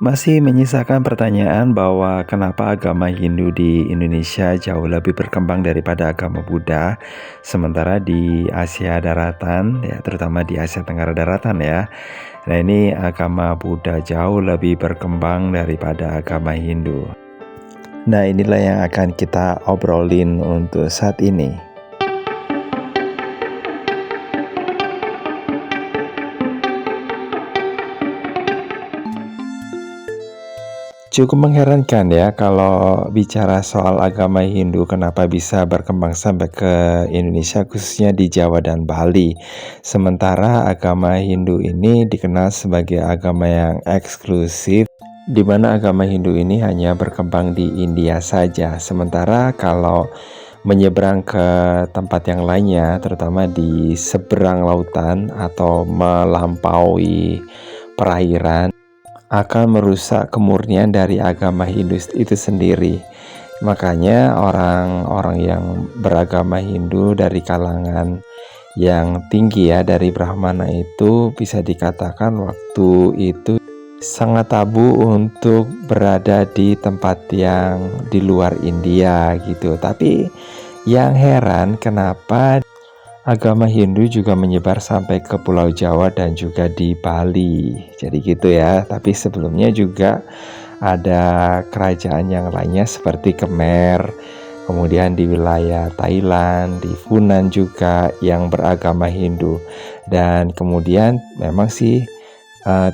Masih menyisakan pertanyaan bahwa kenapa agama Hindu di Indonesia jauh lebih berkembang daripada agama Buddha, sementara di Asia Daratan, ya terutama di Asia Tenggara Daratan ya. Nah ini agama Buddha jauh lebih berkembang daripada agama Hindu. Nah inilah yang akan kita obrolin untuk saat ini. Cukup mengherankan ya kalau bicara soal agama Hindu kenapa bisa berkembang sampai ke Indonesia khususnya di Jawa dan Bali. Sementara agama Hindu ini dikenal sebagai agama yang eksklusif di mana agama Hindu ini hanya berkembang di India saja. Sementara kalau menyeberang ke tempat yang lainnya terutama di seberang lautan atau melampaui perairan akan merusak kemurnian dari agama Hindu itu sendiri. Makanya orang-orang yang beragama Hindu dari kalangan yang tinggi ya dari Brahmana itu bisa dikatakan waktu itu sangat tabu untuk berada di tempat yang di luar India gitu. Tapi yang heran kenapa agama Hindu juga menyebar sampai ke Pulau Jawa dan juga di Bali. Jadi gitu ya. Tapi sebelumnya juga ada kerajaan yang lainnya seperti Khmer, kemudian di wilayah Thailand, di Funan juga yang beragama Hindu. Dan kemudian memang sih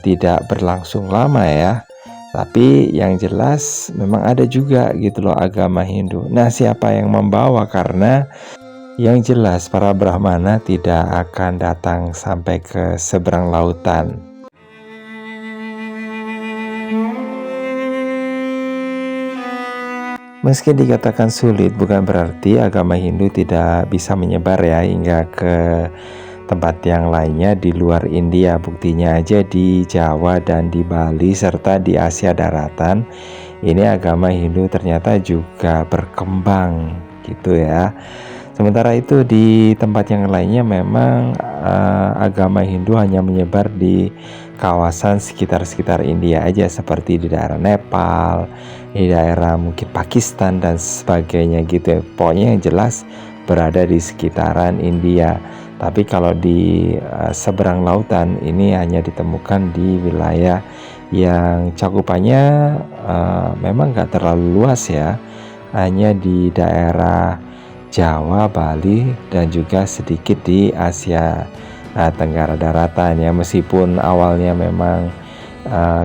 tidak berlangsung lama ya. Tapi yang jelas memang ada juga gitu loh agama Hindu. Nah, siapa yang membawa? Karena yang jelas para Brahmana tidak akan datang sampai ke seberang lautan. Meski dikatakan sulit, bukan berarti agama Hindu tidak bisa menyebar ya hingga ke tempat yang lainnya di luar India. Buktinya aja di Jawa dan di Bali serta di Asia Daratan. Ini agama Hindu ternyata juga berkembang gitu ya. Sementara itu di tempat yang lainnya memang agama Hindu hanya menyebar di kawasan sekitar India aja seperti di daerah Nepal, di daerah mungkin Pakistan dan sebagainya gitu ya. Pokoknya yang jelas berada di sekitaran India. Tapi kalau di seberang lautan ini hanya ditemukan di wilayah yang cakupannya memang nggak terlalu luas ya. Hanya di daerah Jawa, Bali, dan juga sedikit di Asia Tenggara Daratan ya. Meskipun awalnya memang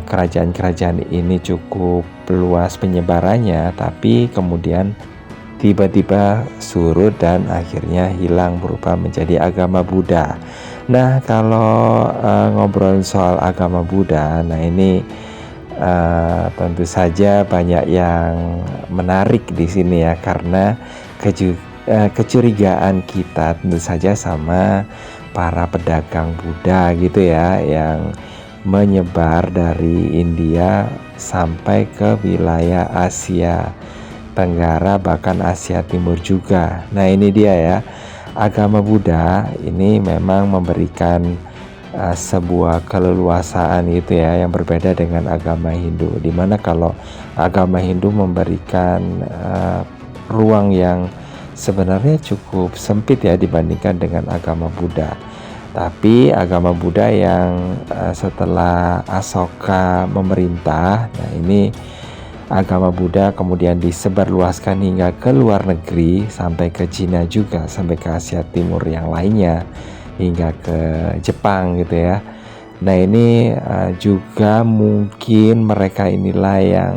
kerajaan-kerajaan ini cukup luas penyebarannya, tapi kemudian tiba-tiba surut dan akhirnya hilang berubah menjadi agama Buddha. Nah, kalau ngobrol soal agama Buddha, nah ini tentu saja banyak yang menarik di sini ya karena kecurigaan kita tentu saja sama para pedagang Buddha gitu ya yang menyebar dari India sampai ke wilayah Asia Tenggara bahkan Asia Timur juga. Nah ini dia ya, agama Buddha ini memang memberikan sebuah keleluasaan gitu ya yang berbeda dengan agama Hindu, dimana kalau agama Hindu memberikan ruang yang sebenarnya cukup sempit ya dibandingkan dengan agama Buddha. Tapi agama Buddha yang setelah Asoka memerintah, nah ini agama Buddha kemudian disebarluaskan hingga ke luar negeri sampai ke Cina juga, sampai ke Asia Timur yang lainnya, hingga ke Jepang gitu ya. Nah ini juga mungkin mereka inilah yang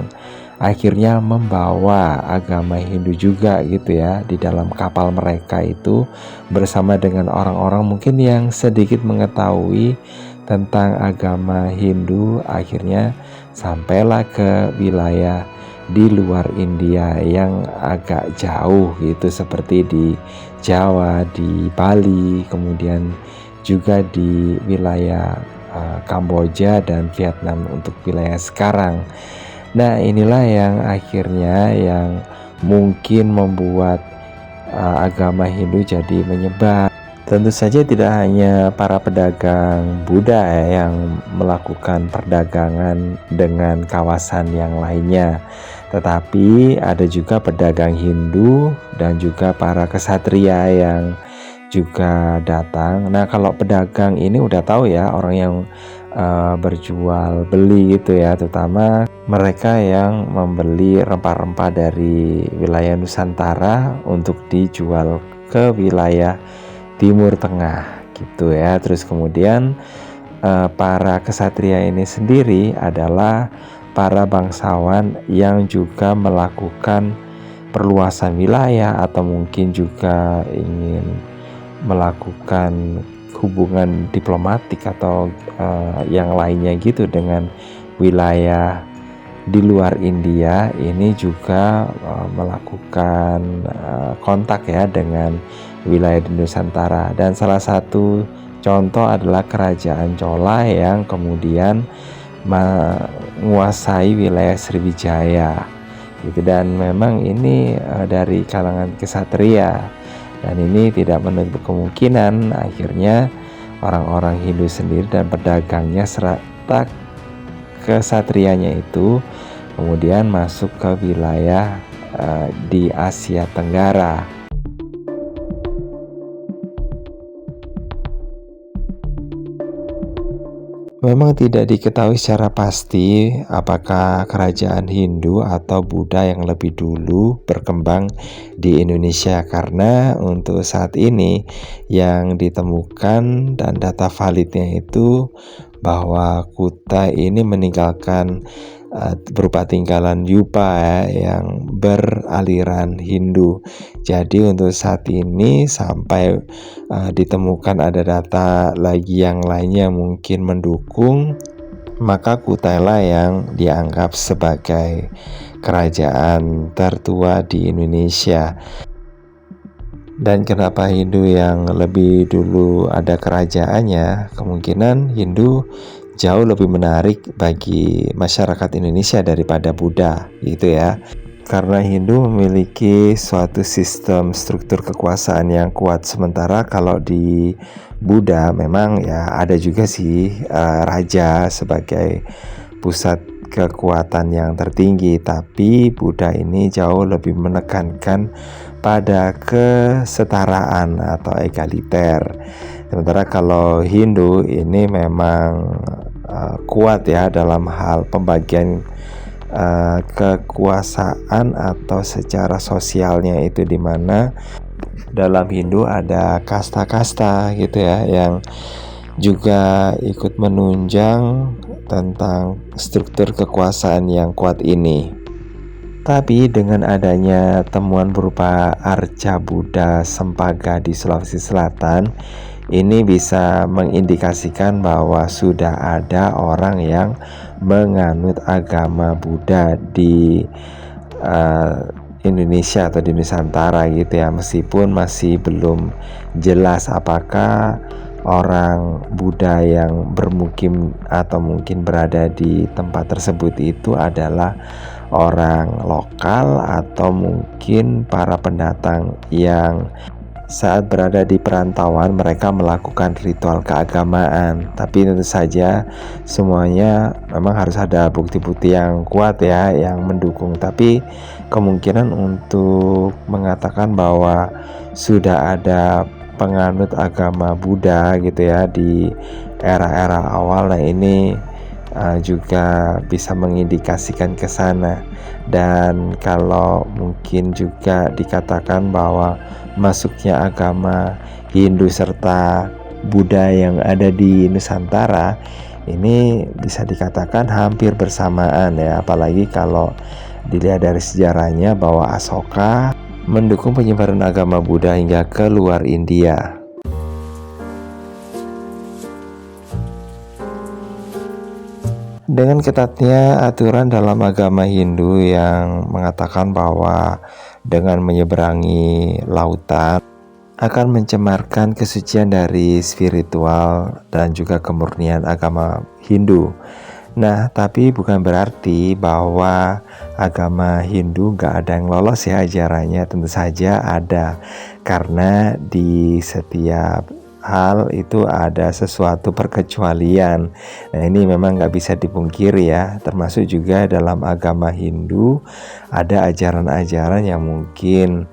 akhirnya membawa agama Hindu juga gitu ya di dalam kapal mereka itu bersama dengan orang-orang mungkin yang sedikit mengetahui tentang agama Hindu, akhirnya sampailah ke wilayah di luar India yang agak jauh gitu seperti di Jawa, di Bali, kemudian juga di wilayah Kamboja dan Vietnam untuk wilayah sekarang. Nah inilah yang akhirnya yang mungkin membuat agama Hindu jadi menyebar Tentu saja tidak hanya para pedagang Buddha ya, yang melakukan perdagangan dengan kawasan yang lainnya, tetapi ada juga pedagang Hindu dan juga para kesatria yang juga datang. Nah, kalau pedagang ini udah tahu ya, orang yang berjual beli gitu ya, terutama mereka yang membeli rempah-rempah dari wilayah Nusantara untuk dijual ke wilayah Timur Tengah gitu ya. Terus kemudian para kesatria ini sendiri adalah para bangsawan yang juga melakukan perluasan wilayah atau mungkin juga ingin melakukan hubungan diplomatik atau yang lainnya gitu dengan wilayah di luar India. Ini juga melakukan kontak ya dengan wilayah di Nusantara, dan salah satu contoh adalah kerajaan Chola yang kemudian menguasai wilayah Sriwijaya gitu. Dan memang ini dari kalangan kesatria, dan ini tidak menutup kemungkinan akhirnya orang-orang Hindu sendiri dan pedagangnya serta kesatrianya itu kemudian masuk ke wilayah di Asia Tenggara. Memang tidak diketahui secara pasti apakah kerajaan Hindu atau Buddha yang lebih dulu berkembang di Indonesia, karena untuk saat ini yang ditemukan dan data validnya itu bahwa Kuta ini meninggalkan berupa tinggalan Yupa ya, yang beraliran Hindu. Jadi untuk saat ini sampai ditemukan ada data lagi yang lainnya mungkin mendukung, maka Kutailah yang dianggap sebagai kerajaan tertua di Indonesia. Dan kenapa Hindu yang lebih dulu ada kerajaannya? Kemungkinan Hindu jauh lebih menarik bagi masyarakat Indonesia daripada Buddha gitu ya. Karena Hindu memiliki suatu sistem struktur kekuasaan yang kuat, sementara kalau di Buddha memang ya ada juga sih raja sebagai pusat kekuatan yang tertinggi, tapi Buddha ini jauh lebih menekankan pada kesetaraan atau egaliter. Sementara kalau Hindu ini memang kuat ya dalam hal pembagian kekuasaan atau secara sosialnya, itu dimana dalam Hindu ada kasta-kasta gitu ya, yang juga ikut menunjang tentang struktur kekuasaan yang kuat ini. Tapi dengan adanya temuan berupa arca Buddha Sempaga di Sulawesi Selatan, ini bisa mengindikasikan bahwa sudah ada orang yang menganut agama Buddha di Indonesia atau di Nusantara gitu ya, meskipun masih belum jelas apakah orang Buddha yang bermukim atau mungkin berada di tempat tersebut itu adalah orang lokal atau mungkin para pendatang yang saat berada di perantauan mereka melakukan ritual keagamaan. Tapi tentu saja semuanya memang harus ada bukti-bukti yang kuat ya yang mendukung. Tapi kemungkinan untuk mengatakan bahwa sudah ada penganut agama Buddha gitu ya di era-era awal, nah ini juga bisa mengindikasikan ke sana. Dan kalau mungkin juga dikatakan bahwa masuknya agama Hindu serta Buddha yang ada di Nusantara ini bisa dikatakan hampir bersamaan ya, apalagi kalau dilihat dari sejarahnya bahwa Asoka mendukung penyebaran agama Buddha hingga ke luar India. Dengan ketatnya aturan dalam agama Hindu yang mengatakan bahwa dengan menyeberangi lautan akan mencemarkan kesucian dari spiritual dan juga kemurnian agama Hindu. Nah, tapi bukan berarti bahwa agama Hindu nggak ada yang lolos ya ajarannya, tentu saja ada. Karena di setiap hal itu ada sesuatu perkecualian. Nah, ini memang nggak bisa dipungkiri ya, termasuk juga dalam agama Hindu ada ajaran-ajaran yang mungkin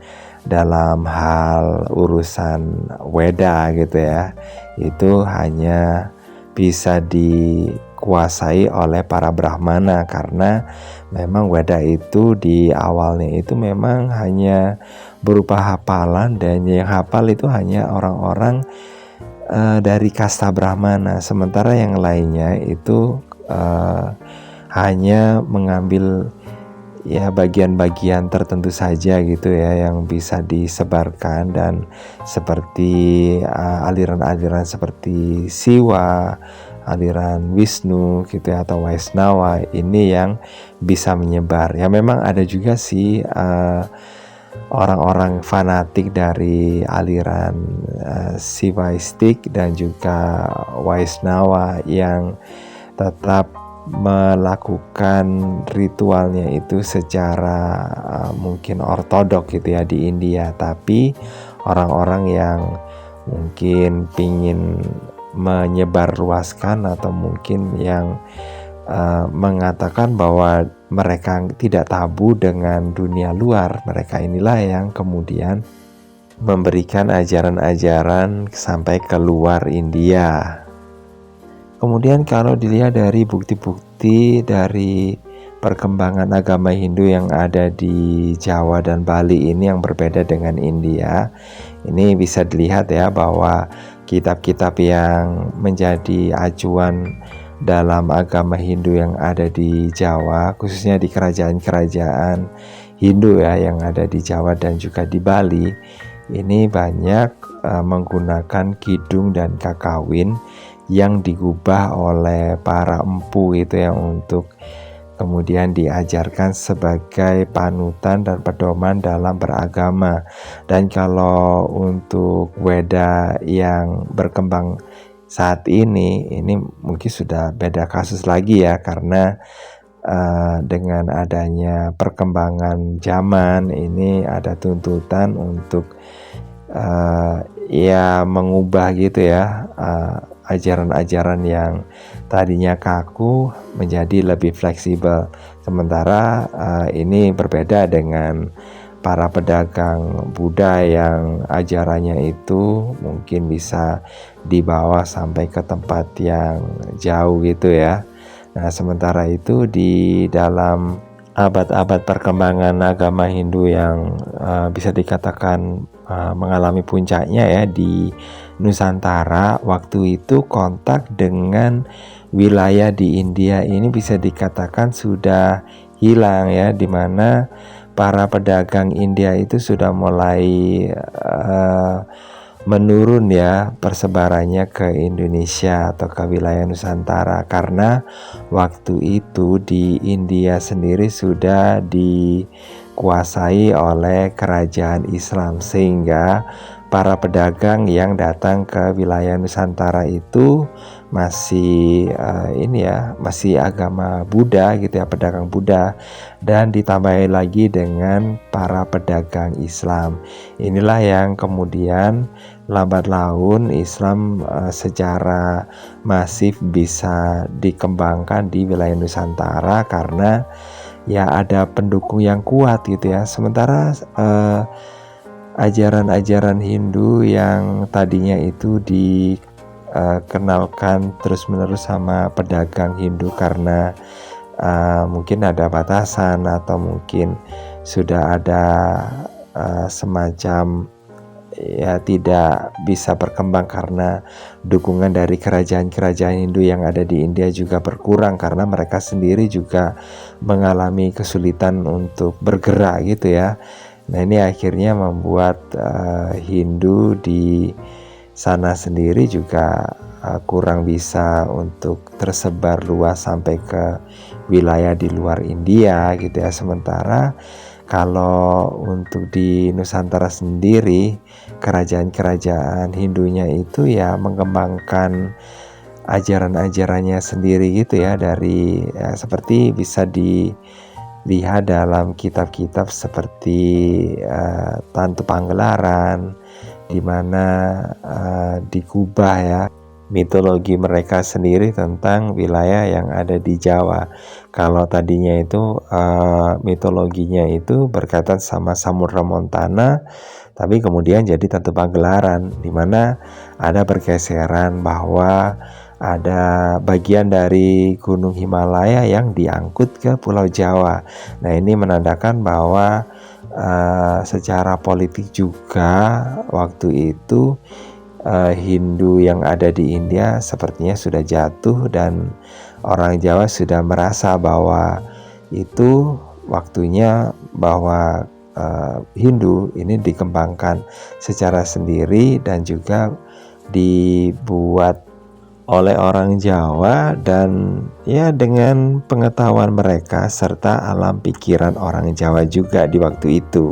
dalam hal urusan Weda gitu ya, itu hanya bisa dikuasai oleh para Brahmana karena memang Weda itu di awalnya itu memang hanya berupa hafalan dan yang hafal itu hanya orang-orang dari kasta Brahmana, sementara yang lainnya itu hanya mengambil ya bagian-bagian tertentu saja gitu ya yang bisa disebarkan, dan seperti aliran-aliran seperti Siwa, aliran Wisnu gitu ya, atau Waisnawa ini yang bisa menyebar. Ya memang ada juga sih orang-orang fanatik dari aliran Sivaistik dan juga Waisnawa yang tetap melakukan ritualnya itu secara mungkin ortodok gitu ya di India, tapi orang-orang yang mungkin pingin menyebarluaskan atau mungkin yang mengatakan bahwa mereka tidak tabu dengan dunia luar, mereka inilah yang kemudian memberikan ajaran-ajaran sampai ke luar India. Kemudian kalau dilihat dari bukti-bukti dari perkembangan agama Hindu yang ada di Jawa dan Bali ini yang berbeda dengan India, ini bisa dilihat ya bahwa kitab-kitab yang menjadi acuan dalam agama Hindu yang ada di Jawa, khususnya di kerajaan-kerajaan Hindu ya yang ada di Jawa dan juga di Bali, ini banyak menggunakan kidung dan kakawin yang digubah oleh para empu itu ya untuk kemudian diajarkan sebagai panutan dan pedoman dalam beragama. Dan kalau untuk Weda yang berkembang saat ini mungkin sudah beda kasus lagi ya, karena dengan adanya perkembangan zaman ini ada tuntutan untuk ya mengubah gitu ya ajaran-ajaran yang tadinya kaku menjadi lebih fleksibel. Sementara ini berbeda dengan para pedagang Buddha yang ajarannya itu mungkin bisa dibawa sampai ke tempat yang jauh gitu ya. Nah, sementara itu di dalam abad-abad perkembangan agama Hindu yang bisa dikatakan mengalami puncaknya ya di Nusantara, waktu itu kontak dengan wilayah di India ini bisa dikatakan sudah hilang ya, dimana para pedagang India itu sudah mulai menurun ya persebarannya ke Indonesia atau ke wilayah Nusantara, karena waktu itu di India sendiri sudah dikuasai oleh kerajaan Islam, sehingga para pedagang yang datang ke wilayah Nusantara itu masih masih agama Buddha gitu ya, pedagang Buddha, dan ditambah lagi dengan para pedagang Islam. Inilah yang kemudian lambat laun Islam secara masif bisa dikembangkan di wilayah Nusantara karena ya ada pendukung yang kuat gitu ya. Sementara ajaran-ajaran Hindu yang tadinya itu dikenalkan terus-menerus sama pedagang Hindu karena mungkin ada batasan atau mungkin sudah ada semacam ya tidak bisa berkembang karena dukungan dari kerajaan-kerajaan Hindu yang ada di India juga berkurang karena mereka sendiri juga mengalami kesulitan untuk bergerak gitu ya. Nah, ini akhirnya membuat Hindu di sana sendiri juga kurang bisa untuk tersebar luas sampai ke wilayah di luar India gitu ya. Sementara kalau untuk di Nusantara sendiri, kerajaan-kerajaan Hindunya itu ya mengembangkan ajaran-ajarannya sendiri gitu ya, dari seperti bisa dilihat dalam kitab-kitab seperti Tantu Panggelaran, di mana dikubah ya mitologi mereka sendiri tentang wilayah yang ada di Jawa. Kalau tadinya itu mitologinya itu berkaitan sama Samudra Montana, tapi kemudian jadi Tantu Panggelaran, di mana ada pergeseran bahwa ada bagian dari Gunung Himalaya yang diangkut ke Pulau Jawa. Nah, ini menandakan bahwa secara politik juga waktu itu Hindu yang ada di India sepertinya sudah jatuh, dan orang Jawa sudah merasa bahwa itu waktunya bahwa Hindu ini dikembangkan secara sendiri dan juga dibuat oleh orang Jawa, dan ya dengan pengetahuan mereka serta alam pikiran orang Jawa juga di waktu itu.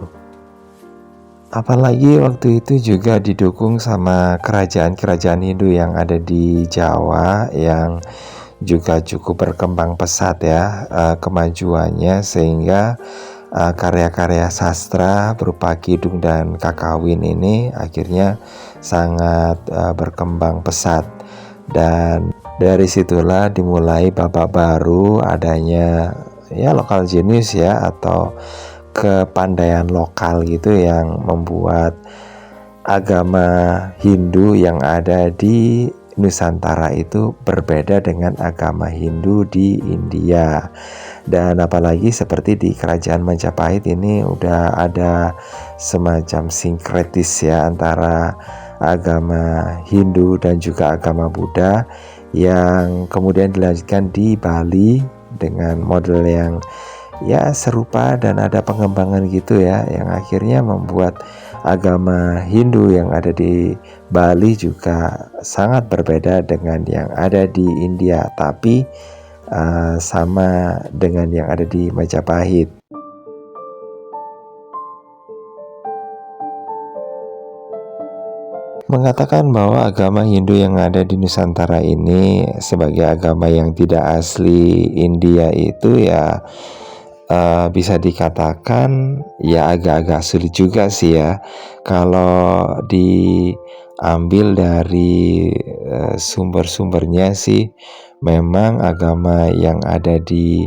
Apalagi waktu itu juga didukung sama kerajaan-kerajaan Hindu yang ada di Jawa yang juga cukup berkembang pesat ya kemajuannya, sehingga karya-karya sastra berupa Kidung dan Kakawin ini akhirnya sangat berkembang pesat. Dan dari situlah dimulai babak baru adanya ya lokal genius ya, atau kepandaian lokal gitu, yang membuat agama Hindu yang ada di Nusantara itu berbeda dengan agama Hindu di India. Dan apalagi seperti di kerajaan Majapahit ini udah ada semacam sinkretis ya antara agama Hindu dan juga agama Buddha, yang kemudian dilanjutkan di Bali dengan model yang ya serupa, dan ada pengembangan gitu ya, yang akhirnya membuat agama Hindu yang ada di Bali juga sangat berbeda dengan yang ada di India, tapi sama dengan yang ada di Majapahit. Mengatakan bahwa agama Hindu yang ada di Nusantara ini sebagai agama yang tidak asli India itu ya bisa dikatakan ya agak-agak sulit juga sih ya, kalau diambil dari sumber-sumbernya sih. Memang agama yang ada di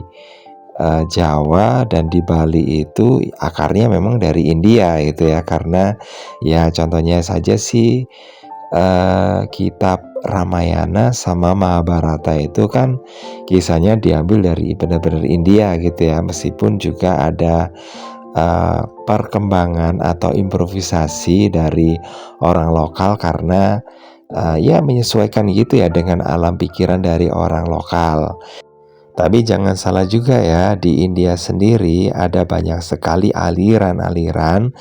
Jawa dan di Bali itu akarnya memang dari India gitu ya, karena ya contohnya saja sih kitab Ramayana sama Mahabharata itu kan kisahnya diambil dari benar-benar India gitu ya, meskipun juga ada perkembangan atau improvisasi dari orang lokal karena ya menyesuaikan gitu ya dengan alam pikiran dari orang lokal. Tapi jangan salah juga ya, di India sendiri ada banyak sekali aliran-aliran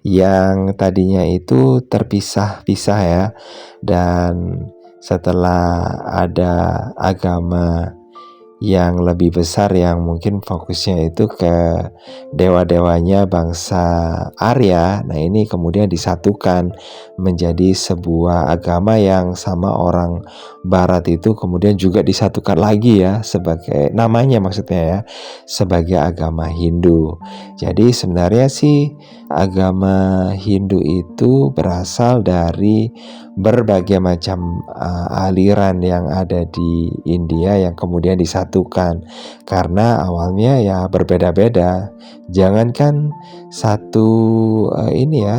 yang tadinya itu terpisah-pisah ya. Dan setelah ada agama yang lebih besar yang mungkin fokusnya itu ke dewa-dewanya bangsa Arya, nah ini kemudian disatukan menjadi sebuah agama yang sama orang Barat itu kemudian juga disatukan lagi ya, sebagai namanya maksudnya ya, sebagai agama Hindu. Jadi sebenarnya sih agama Hindu itu berasal dari berbagai macam aliran yang ada di India yang kemudian disatukan, karena awalnya ya berbeda-beda. Jangankan satu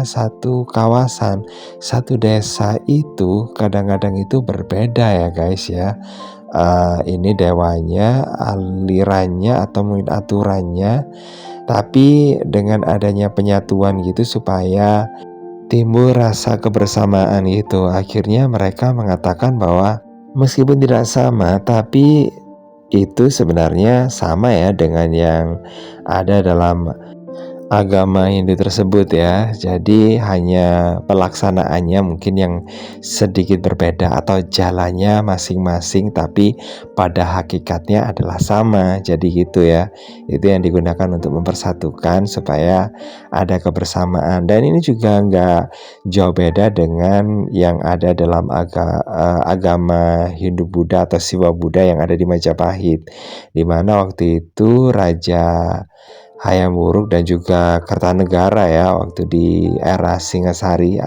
satu kawasan, satu desa itu kadang-kadang itu berbeda ya guys ya. Ini dewanya, alirannya atau mungkin aturannya, tapi dengan adanya penyatuan gitu supaya timbul rasa kebersamaan itu, akhirnya mereka mengatakan bahwa meskipun tidak sama, tapi itu sebenarnya sama ya dengan yang ada dalam agama Hindu tersebut ya. Jadi hanya pelaksanaannya mungkin yang sedikit berbeda atau jalannya masing-masing, tapi pada hakikatnya adalah sama. Jadi gitu ya. Itu yang digunakan untuk mempersatukan supaya ada kebersamaan. Dan ini juga nggak jauh beda dengan yang ada dalam agama Hindu Buddha atau Siwa Buddha yang ada di Majapahit, di mana waktu itu Raja Hayam Wuruk dan juga Kertanegara ya, waktu di era Singasari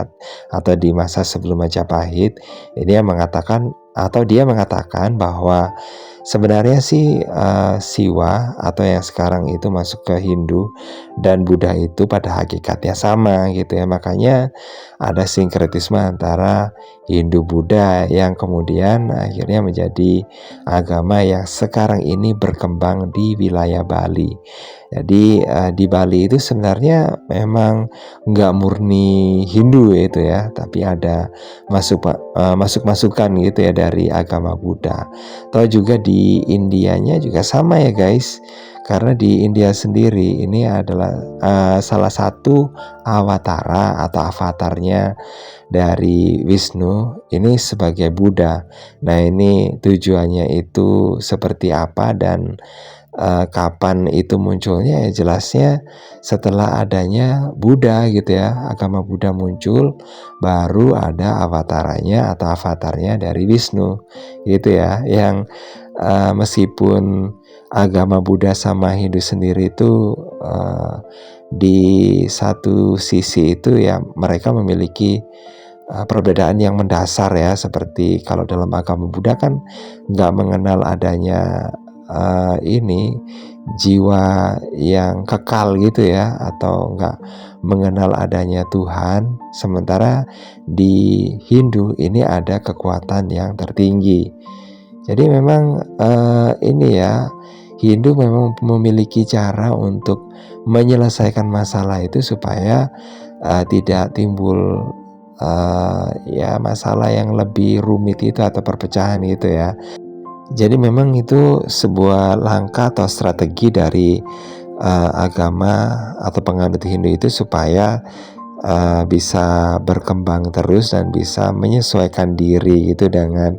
atau di masa sebelum Majapahit, ini yang mengatakan atau dia mengatakan bahwa sebenarnya sih Siwa atau yang sekarang itu masuk ke Hindu dan Buddha itu pada hakikatnya sama gitu ya. Makanya ada sinkretisme antara Hindu Buddha yang kemudian akhirnya menjadi agama yang sekarang ini berkembang di wilayah Bali. Jadi di Bali itu sebenarnya memang nggak murni Hindu ya itu ya, tapi ada masuk-masukan gitu ya dari agama Buddha. Atau juga di Indianya juga sama ya guys, karena di India sendiri ini adalah salah satu awatara atau avatarnya dari Wisnu ini sebagai Buddha. Nah ini tujuannya itu seperti apa dan kapan itu munculnya, ya jelasnya setelah adanya Buddha gitu ya, agama Buddha muncul, baru ada avatarnya dari Wisnu gitu ya, yang meskipun agama Buddha sama Hindu sendiri itu di satu sisi itu ya mereka memiliki perbedaan yang mendasar ya, seperti kalau dalam agama Buddha kan nggak mengenal adanya ini jiwa yang kekal gitu ya, atau enggak mengenal adanya Tuhan, sementara di Hindu ini ada kekuatan yang tertinggi. Jadi memang ini ya, Hindu memang memiliki cara untuk menyelesaikan masalah itu supaya tidak timbul ya masalah yang lebih rumit itu atau perpecahan gitu ya. Jadi memang itu sebuah langkah atau strategi dari agama atau penganut Hindu itu supaya bisa berkembang terus dan bisa menyesuaikan diri itu dengan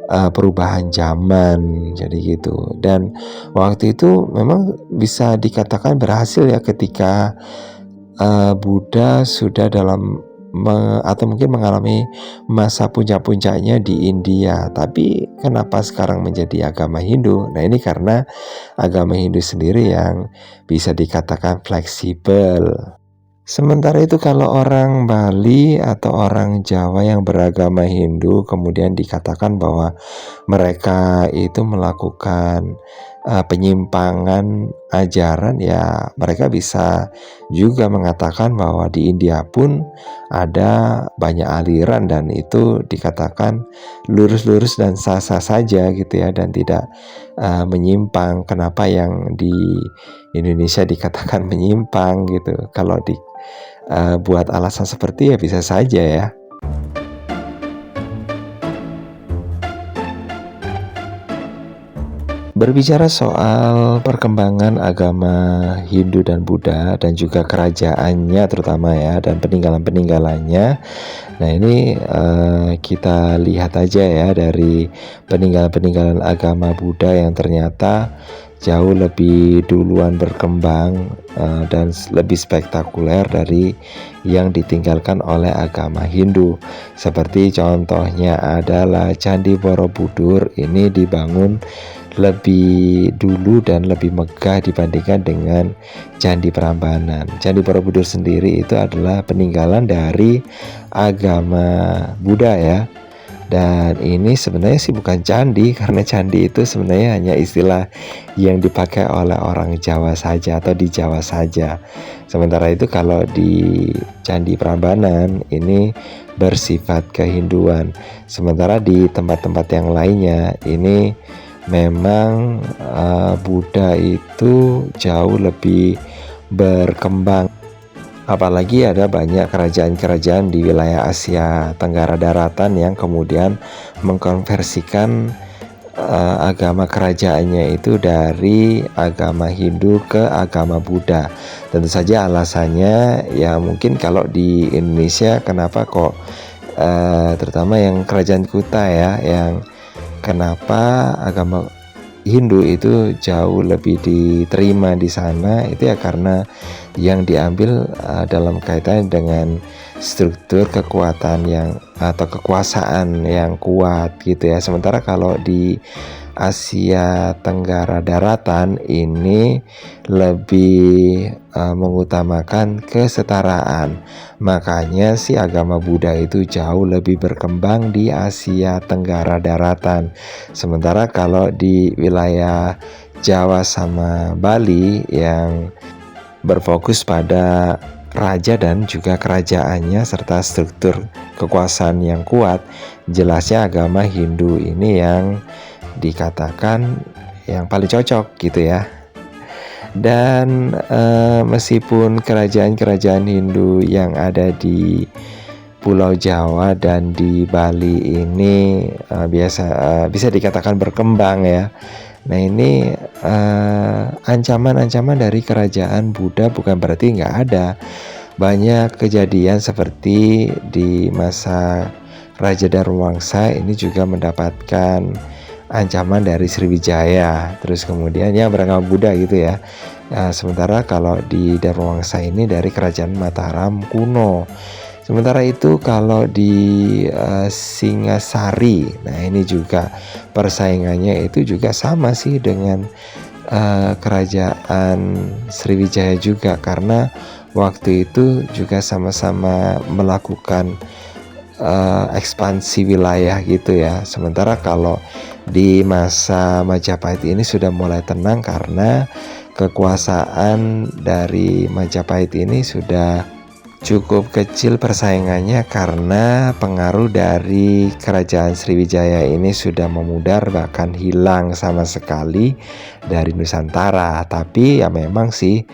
perubahan zaman, jadi gitu. Dan waktu itu memang bisa dikatakan berhasil ya, ketika Buddha sudah dalam atau mungkin mengalami masa puncak-puncaknya di India. Tapi kenapa sekarang menjadi agama Hindu? Nah ini karena agama Hindu sendiri yang bisa dikatakan fleksibel. Sementara itu kalau orang Bali atau orang Jawa yang beragama Hindu kemudian dikatakan bahwa mereka itu melakukan penyimpangan ajaran, ya mereka bisa juga mengatakan bahwa di India pun ada banyak aliran dan itu dikatakan lurus-lurus dan sah-sah saja gitu ya, dan tidak menyimpang. Kenapa yang di Indonesia dikatakan menyimpang gitu? Kalau buat alasan seperti ya bisa saja ya. Berbicara soal perkembangan agama Hindu dan Buddha dan juga kerajaannya terutama ya, dan peninggalan-peninggalannya. Nah ini kita lihat aja ya dari peninggalan-peninggalan agama Buddha yang ternyata jauh lebih duluan berkembang dan lebih spektakuler dari yang ditinggalkan oleh agama Hindu. Seperti contohnya adalah Candi Borobudur, ini dibangun lebih dulu dan lebih megah dibandingkan dengan Candi Prambanan. Candi Borobudur sendiri itu adalah peninggalan dari agama Buddha ya. Dan ini sebenarnya sih bukan candi, karena candi itu sebenarnya hanya istilah yang dipakai oleh orang Jawa saja atau di Jawa saja. Sementara itu kalau di Candi Prambanan ini bersifat kehinduan. Sementara di tempat-tempat yang lainnya ini memang Buddha itu jauh lebih berkembang. Apalagi ada banyak kerajaan-kerajaan di wilayah Asia Tenggara Daratan yang kemudian mengkonversikan agama kerajaannya itu dari agama Hindu ke agama Buddha. Tentu saja alasannya ya mungkin kalau di Indonesia kenapa kok terutama yang kerajaan Kuta ya, yang kenapa agama Hindu itu jauh lebih diterima di sana itu ya karena yang diambil dalam kaitan dengan struktur kekuatan yang atau kekuasaan yang kuat gitu ya. Sementara kalau di Asia Tenggara Daratan ini lebih mengutamakan kesetaraan. Makanya si agama Buddha itu jauh lebih berkembang di Asia Tenggara Daratan. Sementara kalau di wilayah Jawa sama Bali yang berfokus pada raja dan juga kerajaannya serta struktur kekuasaan yang kuat, jelasnya agama Hindu ini yang dikatakan yang paling cocok gitu ya. Dan meskipun kerajaan-kerajaan Hindu yang ada di Pulau Jawa dan di Bali ini bisa dikatakan berkembang ya. Nah ini ancaman-ancaman dari kerajaan Buddha bukan berarti nggak ada. Banyak kejadian seperti di masa Raja Darmawangsa ini juga mendapatkan ancaman dari Sriwijaya. Terus kemudian yang beragama Buddha gitu ya. Sementara kalau di Darmawangsa ini dari kerajaan Mataram kuno. Sementara itu kalau di Singasari, nah ini juga persaingannya itu juga sama sih dengan kerajaan Sriwijaya juga, karena waktu itu juga sama-sama melakukan ekspansi wilayah gitu ya. Sementara kalau di masa Majapahit ini sudah mulai tenang karena kekuasaan dari Majapahit ini sudah cukup kecil persaingannya karena pengaruh dari kerajaan Sriwijaya ini sudah memudar bahkan hilang sama sekali dari Nusantara. Tapi ya memang sih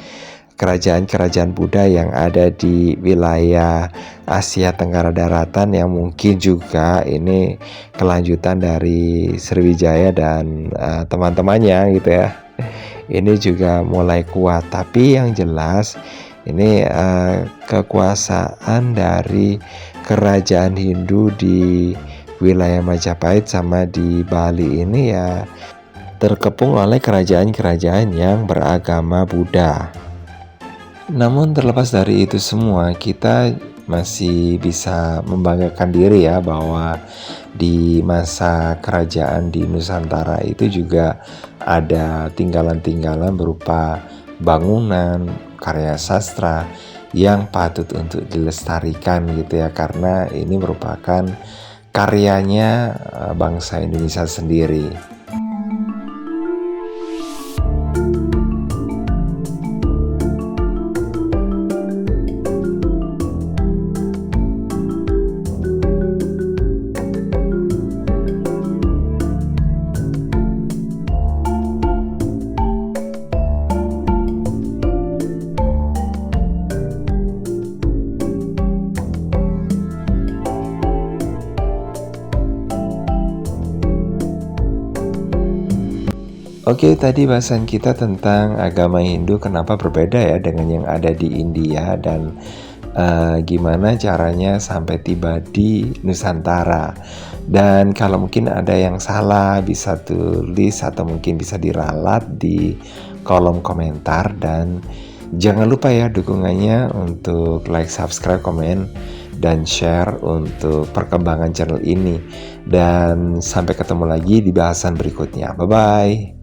kerajaan-kerajaan Buddha yang ada di wilayah Asia Tenggara Daratan yang mungkin juga ini kelanjutan dari Sriwijaya dan teman-temannya gitu ya. Ini juga mulai kuat, tapi yang jelas ini kekuasaan dari kerajaan Hindu di wilayah Majapahit sama di Bali ini ya terkepung oleh kerajaan-kerajaan yang beragama Buddha. Namun terlepas dari itu semua, kita masih bisa membanggakan diri ya bahwa di masa kerajaan di Nusantara itu juga ada tinggalan-tinggalan berupa bangunan, karya sastra yang patut untuk dilestarikan gitu ya, karena ini merupakan karyanya bangsa Indonesia sendiri. Oke, tadi bahasan kita tentang agama Hindu kenapa berbeda ya dengan yang ada di India dan gimana caranya sampai tiba di Nusantara. Dan kalau mungkin ada yang salah bisa tulis atau mungkin bisa diralat di kolom komentar. Dan jangan lupa ya dukungannya untuk like, subscribe, komen, dan share untuk perkembangan channel ini. Dan sampai ketemu lagi di bahasan berikutnya. Bye-bye.